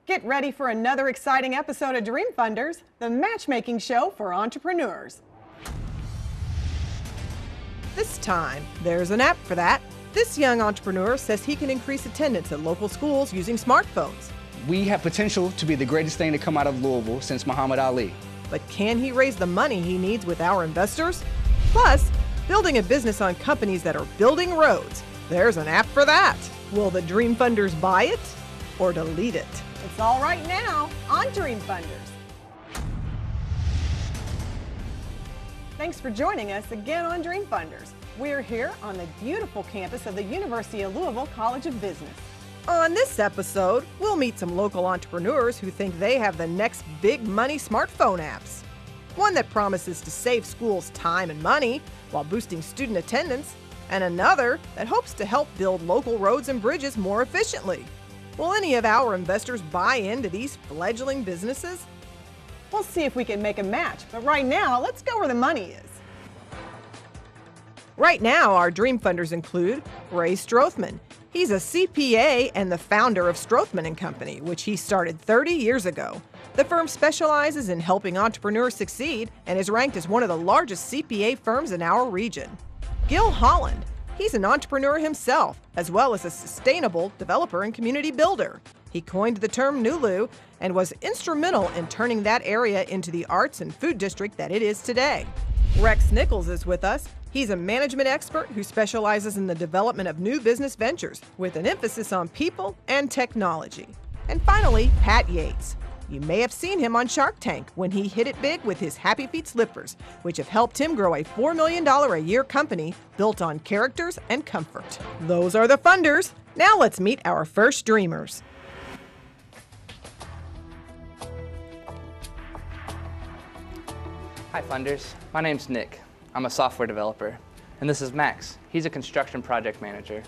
Get ready for another exciting episode of Dream Funders, the matchmaking show for entrepreneurs. This time, there's an app for that. This young entrepreneur says he can increase attendance at local schools using smartphones. We have potential to be the greatest thing to come out of Louisville since Muhammad Ali. But can he raise the money he needs with our investors? Plus, building a business on companies that are building roads. There's an app for that. Will the Dream Funders buy it or delete it? It's all right now on Dream Funders. Thanks for joining us again on Dream Funders. We're here on the beautiful campus of the University of Louisville College of Business. On this episode, we'll meet some local entrepreneurs who think they have the next big money smartphone apps. One that promises to save schools time and money while boosting student attendance, and another that hopes to help build local roads and bridges more efficiently. Will any of our investors buy into these fledgling businesses? We'll see if we can make a match, but right now, let's go where the money is. Right now, our Dream Funders include Ray Strothman. He's a CPA and the founder of Strothman & Company, which he started 30 years ago. The firm specializes in helping entrepreneurs succeed and is ranked as one of the largest CPA firms in our region. Gil Holland. He's an entrepreneur himself, as well as a sustainable developer and community builder. He coined the term Nulu and was instrumental in turning that area into the arts and food district that it is today. Rex Nichols is with us. He's a management expert who specializes in the development of new business ventures with an emphasis on people and technology. And finally, Pat Yates. You may have seen him on Shark Tank when he hit it big with his Happy Feet slippers, which have helped him grow a $4 million a year company built on characters and comfort. Those are the funders. Now let's meet our first dreamers. Hi funders, my name's Nick. I'm a software developer. And this is Max. He's a construction project manager.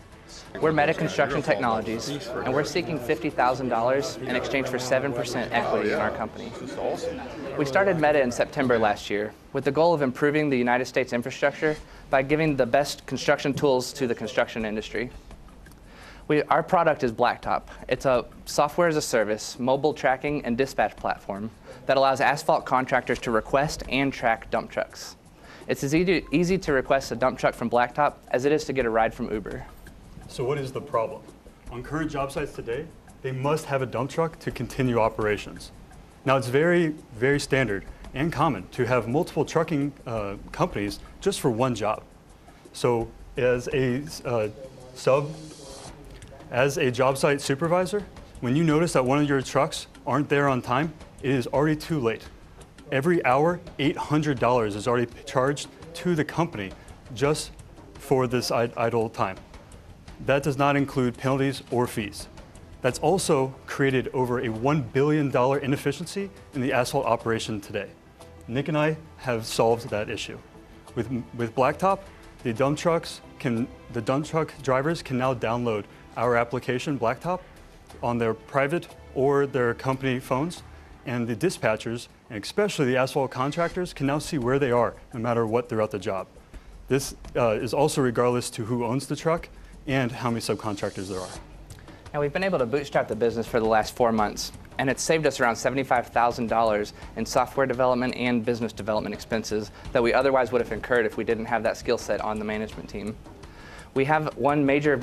We're Meta Construction Technologies, and we're seeking $50,000 in exchange for 7% equity in our company. We started Meta in September last year with the goal of improving the United States infrastructure by giving the best construction tools to the construction industry. Our product is Blacktop. It's a software as a service, mobile tracking and dispatch platform that allows asphalt contractors to request and track dump trucks. It's as easy to request a dump truck from Blacktop as it is to get a ride from Uber. So what is the problem? On current job sites today, they must have a dump truck to continue operations. Now it's very, very standard and common to have multiple trucking companies just for one job. So as a job site supervisor, when you notice that one of your trucks aren't there on time, it is already too late. Every hour, $800 is already charged to the company just for this idle time. That does not include penalties or fees. That's also created over a $1 billion inefficiency in the asphalt operation today. Nick and I have solved that issue. With Blacktop, the dump truck drivers can now download our application, Blacktop, on their private or their company phones, and the dispatchers, and especially the asphalt contractors, can now see where they are, no matter what throughout the job. This is also regardless to who owns the truck and how many subcontractors there are. Now we've been able to bootstrap the business for the last 4 months, and it's saved us around $75,000 in software development and business development expenses that we otherwise would have incurred if we didn't have that skill set on the management team. We have one major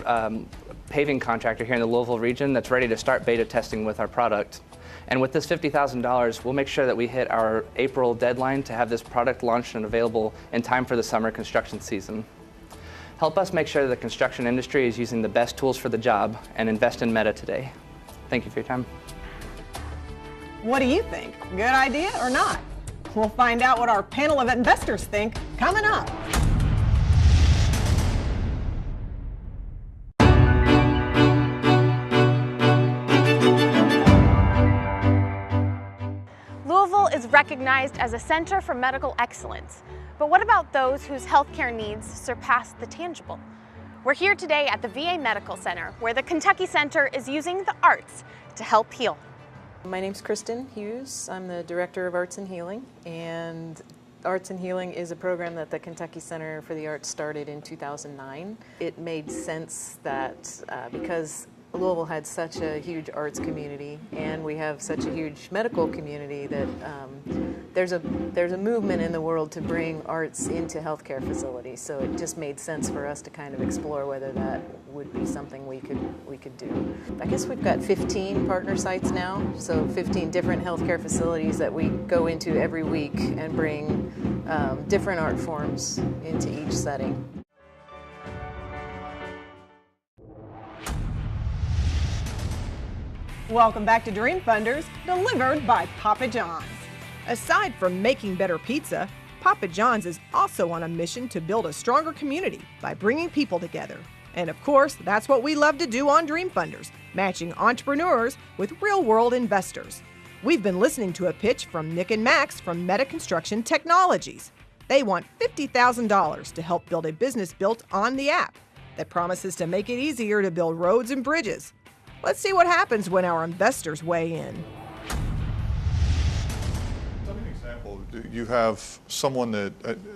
paving contractor here in the Louisville region that's ready to start beta testing with our product. And with this $50,000, we'll make sure that we hit our April deadline to have this product launched and available in time for the summer construction season. Help us make sure that the construction industry is using the best tools for the job and invest in Meta today. Thank you for your time. What do you think? Good idea or not? We'll find out what our panel of investors think coming up. Louisville is recognized as a center for medical excellence. But what about those whose healthcare needs surpass the tangible? We're here today at the VA Medical Center, where the Kentucky Center is using the arts to help heal. My name's Kristen Hughes. I'm the Director of Arts and Healing, and Arts and Healing is a program that the Kentucky Center for the Arts started in 2009. It made sense that because Louisville had such a huge arts community, and we have such a huge medical community that there's a movement in the world to bring arts into healthcare facilities. So it just made sense for us to kind of explore whether that would be something we could do. I guess we've got 15 partner sites now, so 15 different healthcare facilities that we go into every week and bring different art forms into each setting. Welcome back to Dream Funders, delivered by Papa John's. Aside from making better pizza, Papa John's is also on a mission to build a stronger community by bringing people together. And of course, that's what we love to do on Dream Funders, matching entrepreneurs with real-world investors. We've been listening to a pitch from Nick and Max from Meta Construction Technologies. They want $50,000 to help build a business built on the app that promises to make it easier to build roads and bridges. Let's see what happens when our investors weigh in. Tell me an example. You have someone that,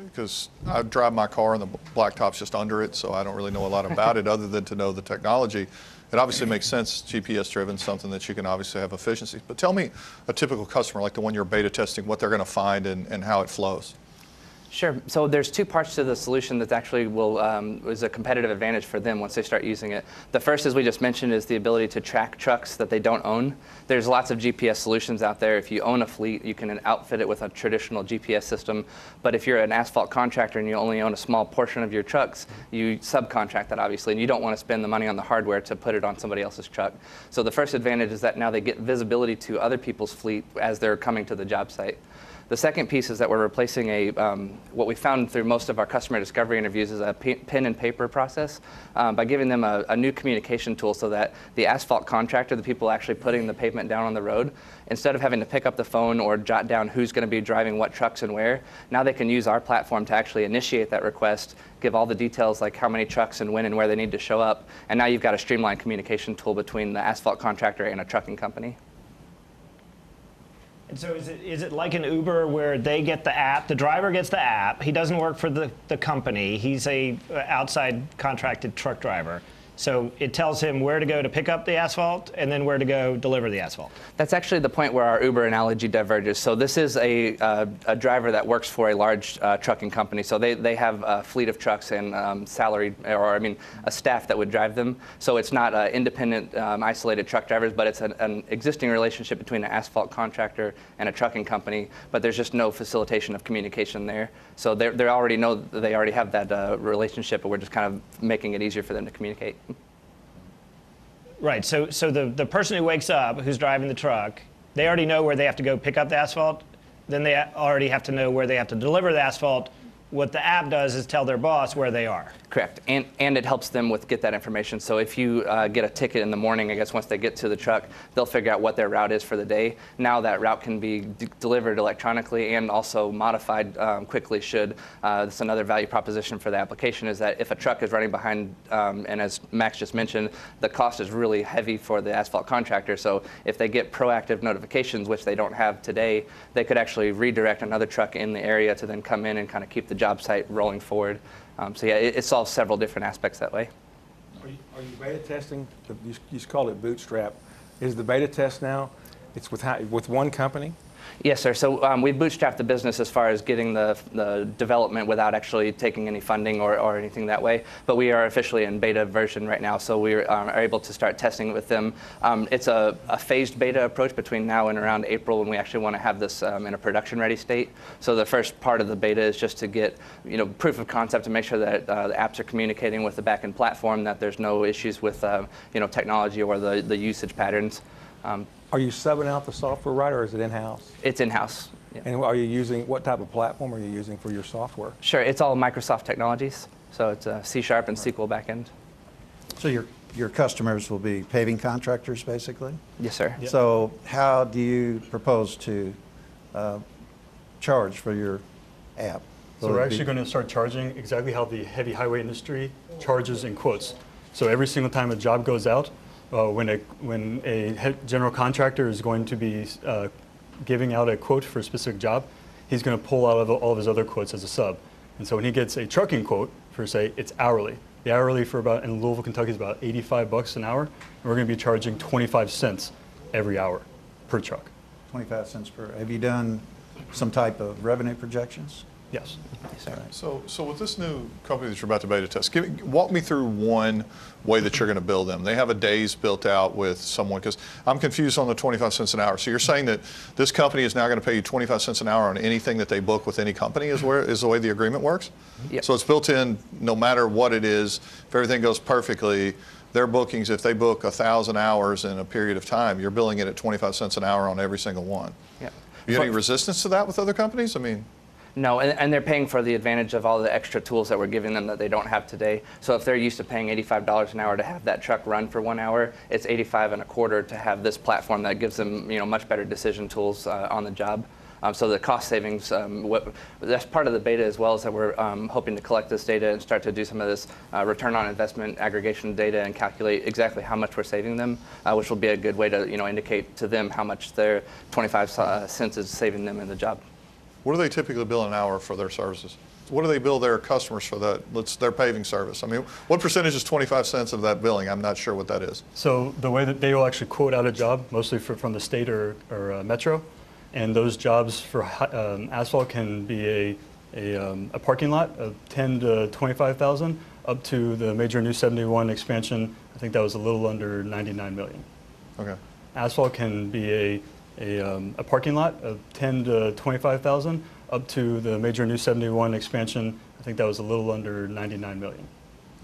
because I drive my car and the blacktop's just under it, so I don't really know a lot about it other than to know the technology. It obviously makes sense, GPS driven, something that you can obviously have efficiencies. But tell me a typical customer, like the one you're beta testing, what they're going to find and how it flows. Sure. So there's two parts to the solution that actually is a competitive advantage for them once they start using it. The first, as we just mentioned, is the ability to track trucks that they don't own. There's lots of GPS solutions out there. If you own a fleet, you can outfit it with a traditional GPS system. But if you're an asphalt contractor and you only own a small portion of your trucks, you subcontract that, obviously, and you don't want to spend the money on the hardware to put it on somebody else's truck. So the first advantage is that now they get visibility to other people's fleet as they're coming to the job site. The second piece is that we're replacing what we found through most of our customer discovery interviews is a pen and paper process by giving them a new communication tool so that the asphalt contractor, the people actually putting the pavement down on the road, instead of having to pick up the phone or jot down who's going to be driving what trucks and where, now they can use our platform to actually initiate that request, give all the details like how many trucks and when and where they need to show up, and now you've got a streamlined communication tool between the asphalt contractor and a trucking company. And so is it like an Uber where they get the app, the driver gets the app, he doesn't work for the company, he's a outside contracted truck driver. So it tells him where to go to pick up the asphalt and then where to go deliver the asphalt. That's actually the point where our Uber analogy diverges. So this is a driver that works for a large trucking company. So they have a fleet of trucks and salaried, or I mean, a staff that would drive them. So it's not independent, isolated truck drivers, but it's an existing relationship between an asphalt contractor and a trucking company. But there's just no facilitation of communication there. So they already know they already have that relationship, but we're just kind of making it easier for them to communicate. Right, so the person who wakes up, who's driving the truck, they already know where they have to go pick up the asphalt, then they already have to know where they have to deliver the asphalt. What the app does is tell their boss where they are. Correct, and it helps them get that information. So if you get a ticket in the morning, I guess once they get to the truck, they'll figure out what their route is for the day. Now that route can be delivered electronically and also modified quickly should. That's another value proposition for the application is that if a truck is running behind, and as Max just mentioned, the cost is really heavy for the asphalt contractor. So if they get proactive notifications, which they don't have today, they could actually redirect another truck in the area to then come in and kind of keep the job site rolling forward. So yeah, it solves several different aspects that way. Are you beta testing? You call it Bootstrap. Is the beta test now? It's with one company? Yes, sir. So we've bootstrapped the business as far as getting the development without actually taking any funding or anything that way. But we are officially in beta version right now, so we are able to start testing it with them. It's a phased beta approach between now and around April when we actually want to have this in a production-ready state. So the first part of the beta is just to get proof of concept to make sure that the apps are communicating with the backend platform, that there's no issues with technology or the usage patterns. Are you subbing out the software right, or is it in-house? It's in-house. Yeah. And are you using, what type of platform are you using for your software? Sure, it's all Microsoft technologies. So it's C# and SQL backend. So your customers will be paving contractors, basically? Yes, sir. Yep. So how do you propose to charge for your app? So we're actually going to start charging exactly how the heavy highway industry charges in quotes. So every single time a job goes out, when a general contractor is going to be giving out a quote for a specific job, he's going to pull out all of his other quotes as a sub. And so when he gets a trucking quote, for say, it's hourly. The hourly for in Louisville, Kentucky is about $85 an hour, and we're going to be charging 25 cents every hour. per truck. 25 cents per. Have you done some type of revenue projections? Yes. So with this new company that you're about to beta test, walk me through one way that you're going to bill them. They have a days built out with someone, because I'm confused on the 25 cents an hour. So you're saying that this company is now going to pay you 25 cents an hour on anything that they book with any company is the way the agreement works? Yep. So it's built in no matter what it is, if everything goes perfectly, their bookings, if they book 1,000 hours in a period of time, you're billing it at 25 cents an hour on every single one. Yep. You have any resistance to that with other companies? I mean, No, and they're paying for the advantage of all the extra tools that we're giving them that they don't have today. So if they're used to paying $85 an hour to have that truck run for 1 hour, it's $85.25 to have this platform that gives them, much better decision tools on the job. So the cost savings, that's part of the beta as well, is that we're hoping to collect this data and start to do some of this return on investment aggregation data and calculate exactly how much we're saving them, which will be a good way to indicate to them how much their 25 cents is saving them in the job. what do they typically bill an hour for their services? What do they bill their customers for their paving service? I mean, what percentage is 25 cents of that billing? I'm not sure what that is. So the way that they will actually quote out a job, mostly from the state or metro, and those jobs for asphalt can be a parking lot of 10 to 25,000 up to the major new 71 expansion. I think that was a little under 99 million. Okay. Asphalt can be a parking lot of 10 to 25,000 up to the major new 71 expansion. I think that was a little under 99 million.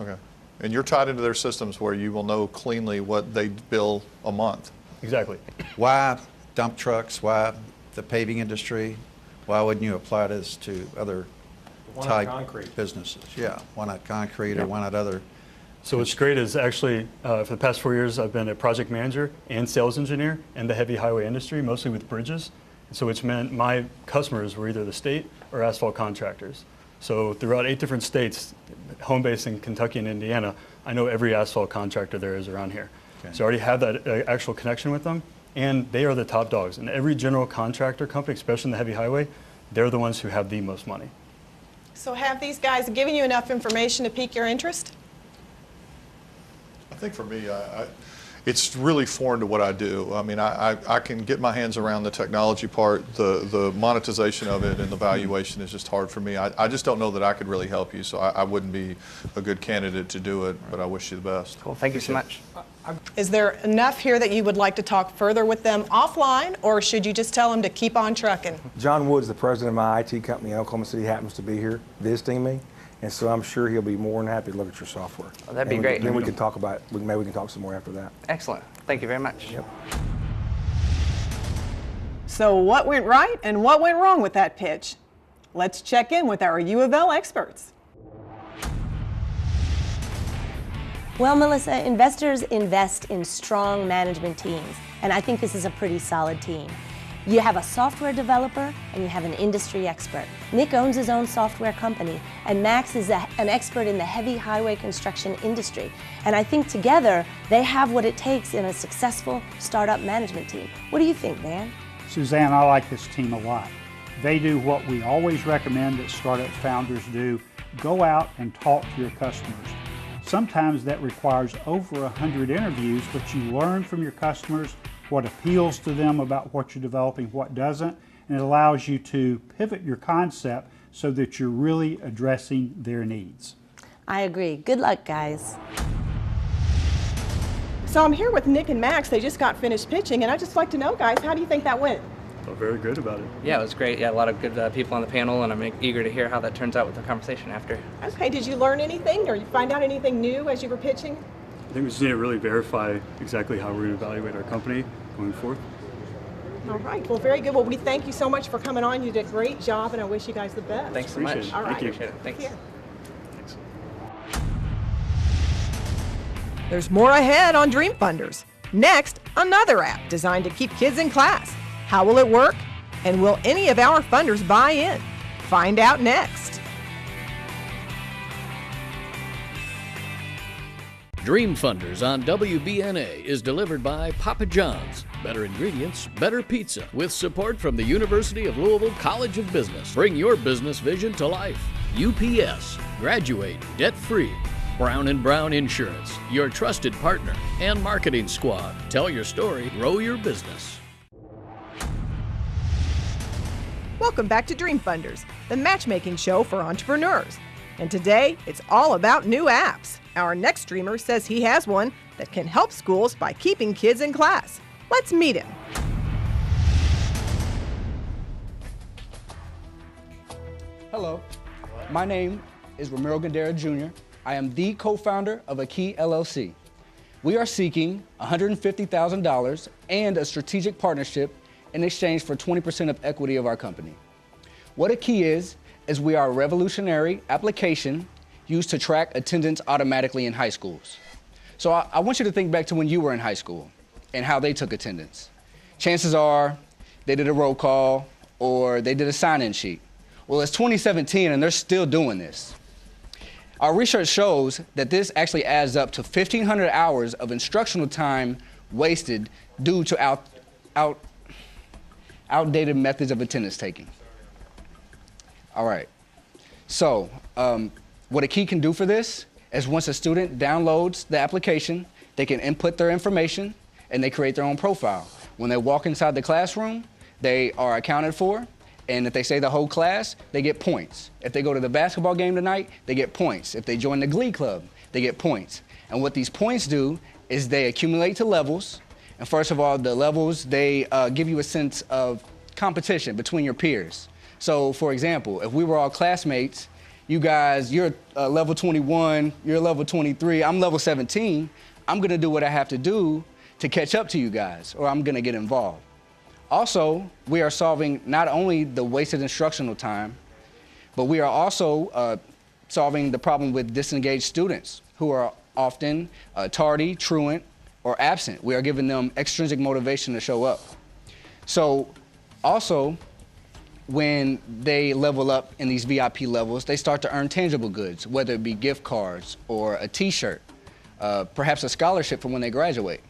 Okay. And you're tied into their systems where you will know cleanly what they bill a month. Exactly. Why dump trucks? Why the paving industry? Why wouldn't you apply this to other Why not type concrete? businesses? Yeah, why not concrete or why not other? So what's great is actually, for the past 4 years, I've been a project manager and sales engineer in the heavy highway industry, mostly with bridges. So which meant my customers were either the state or asphalt contractors. So throughout 8 different states, home base in Kentucky and Indiana, I know every asphalt contractor there is around here. Okay. So I already have that actual connection with them, and they are the top dogs. And every general contractor company, especially in the heavy highway, they're the ones who have the most money. So have these guys given you enough information to pique your interest? I think for me, it's really foreign to what I do. I mean, I can get my hands around the technology part. The monetization of it and the valuation is just hard for me. I just don't know that I could really help you, so I wouldn't be a good candidate to do it, but I wish you the best. Cool, thank you so much. Is there enough here that you would like to talk further with them offline, or should you just tell them to keep on trucking? John Woods, the president of my IT company in Oklahoma City, happens to be here visiting me, and so I'm sure he'll be more than happy to look at your software. Oh, that'd be And great. Then we can talk about, maybe we can talk some more after that. Excellent, thank you very much. Yep. So what went right and what went wrong with that pitch? Let's check in with our U of L experts. Well, Melissa, investors invest in strong management teams, and I think this is a pretty solid team. You have a software developer and you have an industry expert. Nick owns his own software company, and Max is an expert in the heavy highway construction industry. And I think together they have what it takes in a successful startup management team. What do you think, Van? Suzanne, I like this team a lot. They do what we always recommend that startup founders do: go out and talk to your customers. Sometimes that requires over 100 interviews, but you learn from your customers what appeals to them about what you're developing, what doesn't, and it allows you to pivot your concept so that you're really addressing their needs. I agree. Good luck, guys. So I'm here with Nick and Max. They just got finished pitching, and I'd just like to know, guys, how do you think that went? Felt very good about it. Yeah, it was great. Yeah, a lot of good people on the panel, and I'm eager to hear how that turns out with the conversation after. Okay, did you learn anything, or you find out anything new as you were pitching? I think we just need to really verify exactly how we're going to evaluate our company going forth. All right, well, very good. Well, we thank you so much for coming on. You did a great job, and I wish you guys the best. Thanks so much. Appreciate it. All right. Thank you. Appreciate it. Thanks. Yeah. There's more ahead on Dream Funders. Next, another app designed to keep kids in class. How will it work? And will any of our funders buy in? Find out next. Dream Funders on WBNA is delivered by Papa John's. Better ingredients, better pizza. With support from the University of Louisville College of Business. Bring your business vision to life. UPS. Graduate debt-free. Brown & Brown Insurance, your trusted partner and marketing squad. Tell your story, grow your business. Welcome back to Dream Funders, the matchmaking show for entrepreneurs. And today, it's all about new apps. Our next dreamer says he has one that can help schools by keeping kids in class. Let's meet him. Hello, my name is Ramiro Gandera Jr. I am the co-founder of Akey LLC. We are seeking $150,000 and a strategic partnership in exchange for 20% of equity of our company. What Akey is we are a revolutionary application used to track attendance automatically in high schools. So I want you to think back to when you were in high school and how they took attendance. Chances are they did a roll call or they did a sign-in sheet. Well, it's 2017 and they're still doing this. Our research shows that this actually adds up to 1,500 hours of instructional time wasted due to outdated methods of attendance taking. All right, so what Akey can do for this is once a student downloads the application, they can input their information and they create their own profile. When they walk inside the classroom, they are accounted for. And if they say the whole class, they get points. If they go to the basketball game tonight, they get points. If they join the glee club, they get points. And what these points do is they accumulate to levels. And first of all, the levels, they give you a sense of competition between your peers. So for example, if we were all classmates, you guys, you're level 21, you're level 23, I'm level 17, I'm gonna do what I have to do to catch up to you guys, or I'm gonna get involved. Also, we are solving not only the wasted instructional time, but we are also solving the problem with disengaged students who are often tardy, truant, or absent. We are giving them extrinsic motivation to show up. So also, when they level up in these VIP levels, they start to earn tangible goods, whether it be gift cards or a t-shirt, perhaps a scholarship for when they graduate.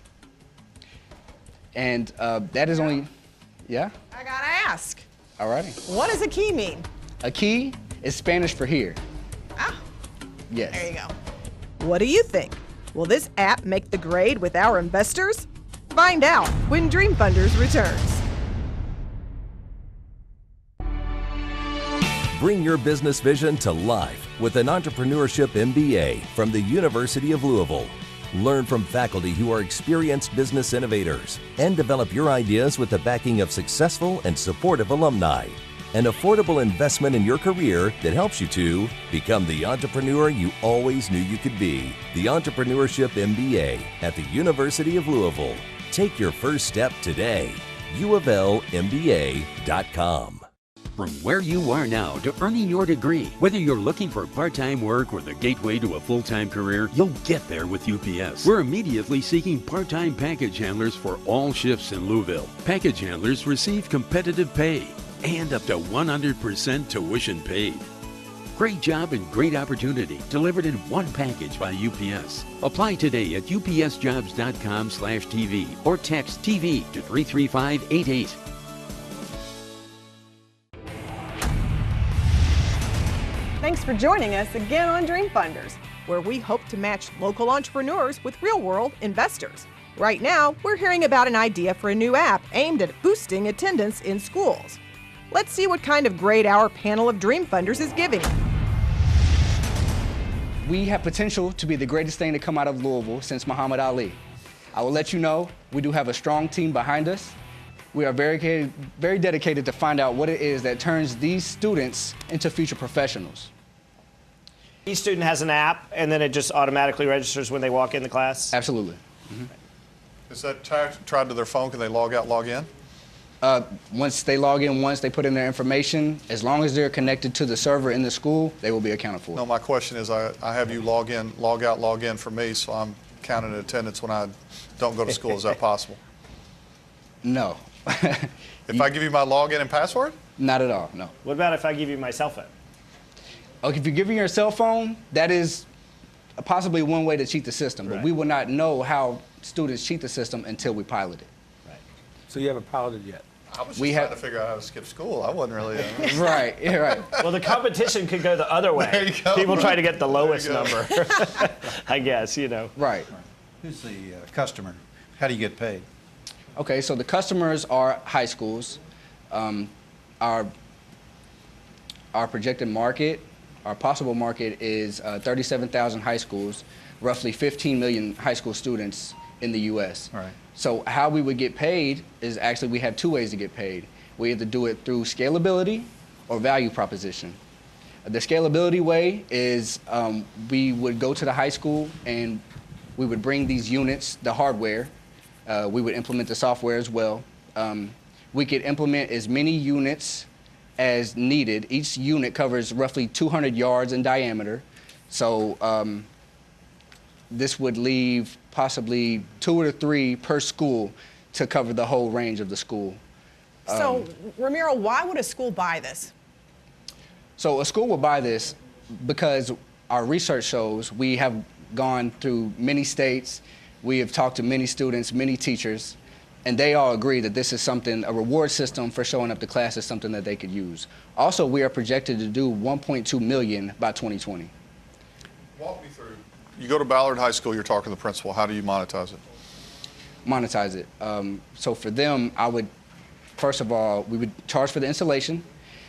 And that is only... Yeah? I gotta ask. All righty. What does Akey mean? Akey is Spanish for here. Ah. Yes. There you go. What do you think? Will this app make the grade with our investors? Find out when Dream Funders returns. Bring your business vision to life with an Entrepreneurship MBA from the University of Louisville. Learn from faculty who are experienced business innovators and develop your ideas with the backing of successful and supportive alumni. An affordable investment in your career that helps you to become the entrepreneur you always knew you could be. The Entrepreneurship MBA at the University of Louisville. Take your first step today. UofLMBA.com. From where you are now to earning your degree, whether you're looking for part-time work or the gateway to a full-time career, you'll get there with UPS. We're immediately seeking part-time package handlers for all shifts in Louisville. Package handlers receive competitive pay and up to 100% tuition paid. Great job and great opportunity delivered in one package by UPS. Apply today at upsjobs.com/TV or text TV to 33588. Thanks for joining us again on Dream Funders, where we hope to match local entrepreneurs with real-world investors. Right now, we're hearing about an idea for a new app aimed at boosting attendance in schools. Let's see what kind of grade our panel of Dream Funders is giving. We have potential to be the greatest thing to come out of Louisville since Muhammad Ali. I will let you know, we do have a strong team behind us. We are very dedicated to find out what it is that turns these students into future professionals. Each student has an app, and then it just automatically registers when they walk in the class? Absolutely. Mm-hmm. Is that tied to their phone? Can they log out, log in? Once they log in, once they put in their information, as long as they're connected to the server in the school, they will be accounted for. No, my question is, I have you log in, log out, log in for me, so I'm counting attendance when I don't go to school. Is that possible? No. If I give you my login and password? Not at all, no. What about if I give you my cell phone? Okay, if you're giving your cell phone, that is possibly one way to cheat the system, but we will not know how students cheat the system until we pilot it. Right. So you haven't piloted yet? I was just trying to figure out how to skip school. I wasn't really... Right, yeah, right. Well, the competition could go the other way. There you go. People try to get the lowest number, I guess, you know. Right. Who's the customer? How do you get paid? Okay, so the customers are high schools. Our our projected market, our possible market is 37,000 high schools, roughly 15 million high school students in the U.S. Right. So how we would get paid is actually we have two ways to get paid. We either do it through scalability or value proposition. The scalability way is we would go to the high school and we would bring these units, the hardware. We would implement the software as well. We could implement as many units as needed. Each unit covers roughly 200 yards in diameter. So this would leave possibly 2 or 3 per school to cover the whole range of the school. So, Ramiro, why would a school buy this? So a school will buy this because our research shows we have gone through many states, we have talked to many students, many teachers, and they all agree that this is something, a reward system for showing up to class is something that they could use. Also, we are projected to do 1.2 million by 2020. Walk me through. You go to Ballard High School, you're talking to the principal. How do you monetize it? Monetize it. So for them, I would, first of all, we would charge for the installation,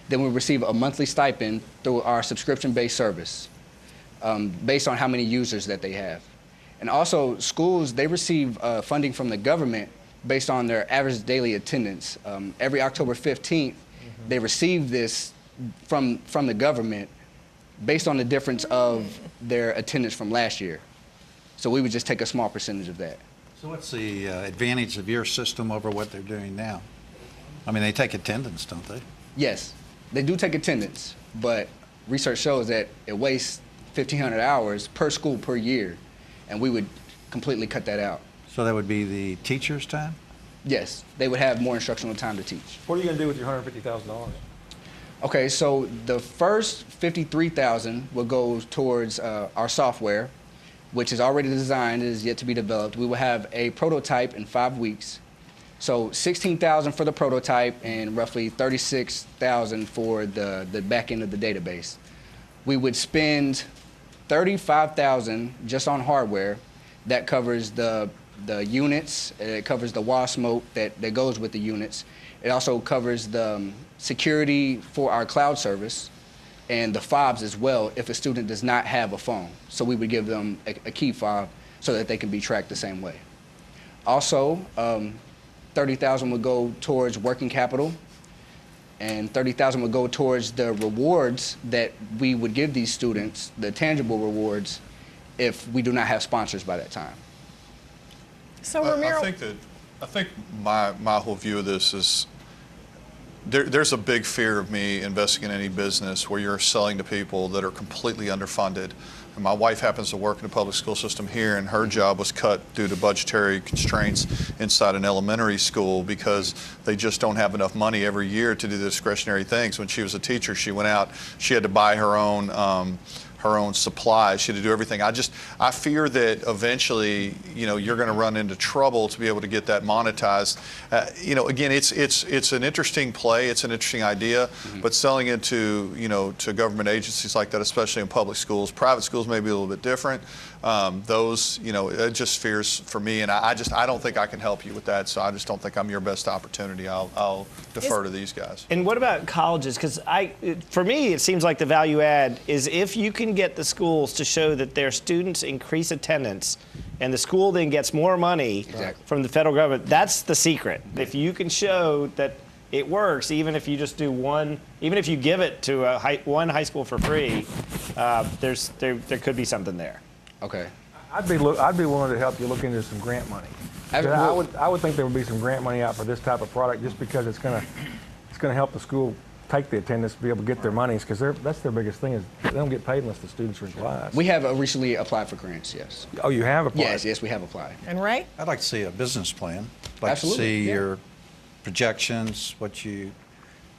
then we receive a monthly stipend through our subscription-based service based on how many users that they have. And also, schools, they receive funding from the government based on their average daily attendance. Every October 15th, they receive this from the government based on the difference of their attendance from last year. So we would just take a small percentage of that. So what's the advantage of your system over what they're doing now? I mean, they take attendance, don't they? Yes, they do take attendance, but research shows that it wastes 1,500 hours per school per year, and we would completely cut that out. So that would be the teacher's time? Yes, they would have more instructional time to teach. What are you going to do with your $150,000? Okay, so the first $53,000 will go towards our software, which is already designed, it is yet to be developed. We will have a prototype in 5 weeks. So $16,000 for the prototype and roughly $36,000 for the back end of the database. We would spend $35,000 just on hardware. That covers the units, it covers the wall smoke that goes with the units. It also covers the security for our cloud service and the fobs as well if a student does not have a phone. So we would give them a key fob so that they can be tracked the same way. Also, $30,000 would go towards working capital, and $30,000 would go towards the rewards that we would give these students, the tangible rewards, if we do not have sponsors by that time. So Ramiro, I think my whole view of this is there's a big fear of me investing in any business where you're selling to people that are completely underfunded. And my wife happens to work in the public school system here, and her job was cut due to budgetary constraints inside an elementary school because they just don't have enough money every year to do the discretionary things. When she was a teacher, she went out, she had to buy her own supplies. She had to do everything. I fear that eventually, you're going to run into trouble to be able to get that monetized. Again, it's an interesting play. It's an interesting idea, but selling it to, to government agencies like that, especially in public schools, private schools may be a little bit different. Those, it just fears for me, and I don't think I can help you with that. So I just don't think I'm your best opportunity. I'll defer to these guys. And what about colleges? Because for me, it seems like the value add is if you can get the schools to show that their students increase attendance and the school then gets more money from the federal government, that's the secret. If you can show that it works, even if you just do one, even if you give it to one high school for free, there could be something there. Okay. I'd be willing to help you look into some grant money. I would think there would be some grant money out for this type of product just because it's going to help the school take the attendance to be able to get their monies, because that's their biggest thing is they don't get paid unless the students are in class. We have recently applied for grants, yes. Oh, you have applied? Yes, we have applied. And Ray? I'd like to see a business plan. I'd like Absolutely, to see your projections, what you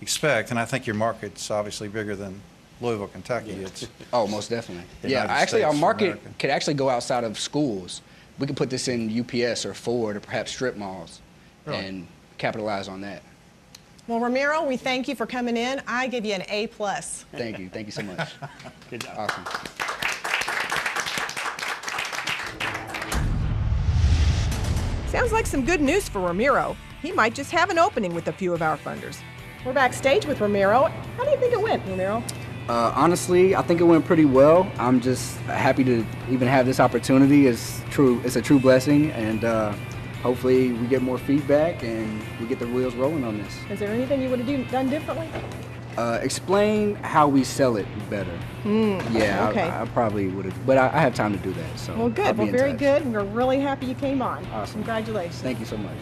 expect, and I think your market's obviously bigger than Louisville, Kentucky. It's most definitely. United Actually, our States of market America. could actually go outside of schools. We could put this in UPS or Ford or perhaps strip malls and capitalize on that. Well, Ramiro, we thank you for coming in. I give you an A+. Thank you. Thank you so much. Good job. Awesome. Sounds like some good news for Ramiro. He might just have an opening with a few of our funders. We're backstage with Ramiro. How do you think it went, Ramiro? Honestly, I think it went pretty well. I'm just happy to even have this opportunity. It's a true blessing, and hopefully we get more feedback and we get the wheels rolling on this. Is there anything you would have done differently? Explain how we sell it better. Yeah, okay. I probably would have, but I have time to do that. So well, good. Well, very good. We're really happy you came on. Awesome. Congratulations. Thank you so much.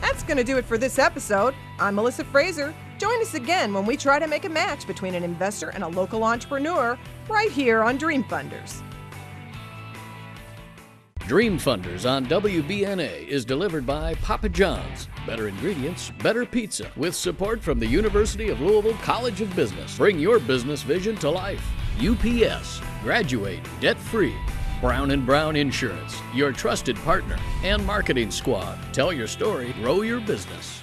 That's going to do it for this episode. I'm Melissa Fraser. Join us again when we try to make a match between an investor and a local entrepreneur right here on Dream Funders. Dream Funders on WBNA is delivered by Papa John's. Better ingredients, better pizza. With support from the University of Louisville College of Business. Bring your business vision to life. UPS. Graduate debt-free. Brown & Brown Insurance. Your trusted partner and marketing squad. Tell your story, grow your business.